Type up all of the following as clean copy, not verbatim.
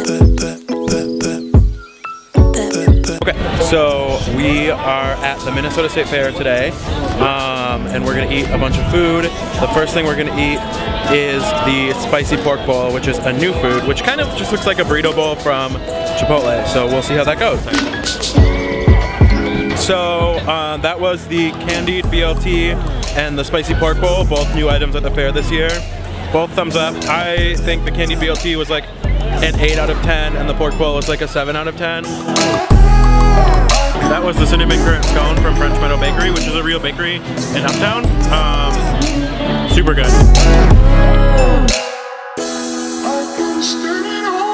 Okay, so we are at the Minnesota State Fair today, and we're gonna eat a bunch of food. The first thing we're gonna eat is the spicy pork bowl, which is a new food, which kind of just looks like a burrito bowl from Chipotle. So we'll see how that goes. So that was the candied BLT and the spicy pork bowl, both new items at the fair this year. Both thumbs up. I think the candied BLT was like an 8 out of 10, and the pork bowl was like a 7 out of 10. That was the cinnamon currant scone from French Meadow Bakery, which is a real bakery in Uptown. Super good.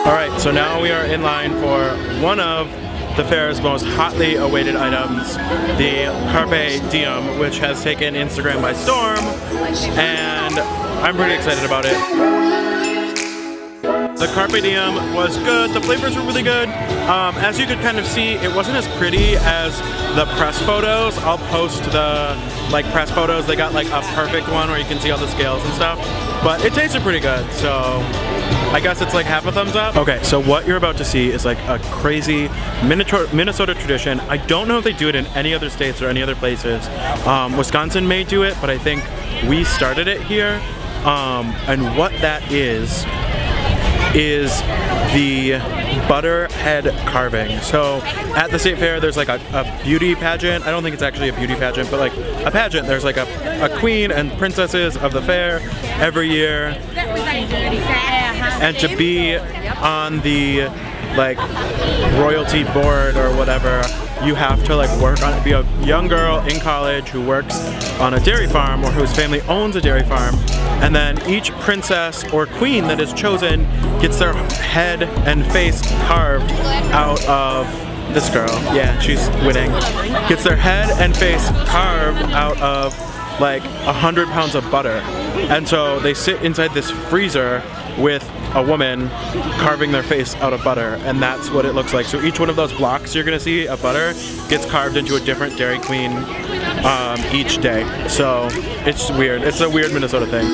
Alright, so now we are in line for one of the fair's most hotly awaited items, the Carpe Diem, which has taken Instagram by storm, and I'm pretty excited about it. The Carpe Diem was good, the flavors were really good. As you could kind of see, it wasn't as pretty as the press photos. I'll post the press photos. They got like a perfect one where you can see all the scales and stuff, but it tasted pretty good, so I guess it's like half a thumbs up. Okay, so what you're about to see is like a crazy Minnesota tradition. I don't know if they do it in any other states or any other places. Wisconsin may do it, but I think we started it here. And what that is the butter head carving. So at the state fair there's like a beauty pageant. I don't think it's actually a beauty pageant, but like a pageant. There's like a queen and princesses of the fair every year. And to be on the like royalty board or whatever, you have to like work on it, be a young girl in college who works on a dairy farm or whose family owns a dairy farm, and then each princess or queen that is chosen gets their head and face carved out of this girl. Yeah, she's winning. Gets their head and face carved out of like 100 pounds of butter. And so they sit inside this freezer with a woman carving their face out of butter, and that's what it looks like. So each one of those blocks you're gonna see of butter gets carved into a different Dairy Queen each day. So it's weird. It's a weird Minnesota thing.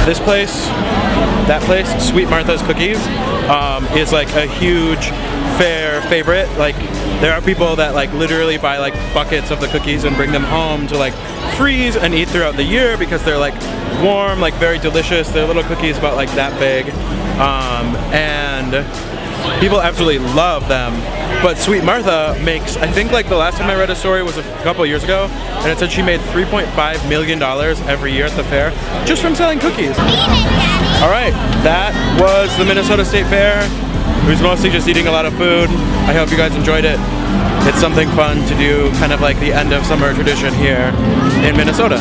This place, that place, Sweet Martha's Cookies, is like a huge fair favorite. Like there are people that like literally buy like buckets of the cookies and bring them home to like freeze and eat throughout the year because they're like warm, like very delicious. They're little cookies about like that big, and people absolutely love them. But Sweet Martha makes, I think like the last time I read a story was a couple years ago, and it said she made $3.5 million every year at the fair just from selling cookies. Alright, that was the Minnesota State Fair. It was mostly just eating a lot of food. I hope you guys enjoyed it. It's something fun to do, kind of like the end of summer tradition here in Minnesota.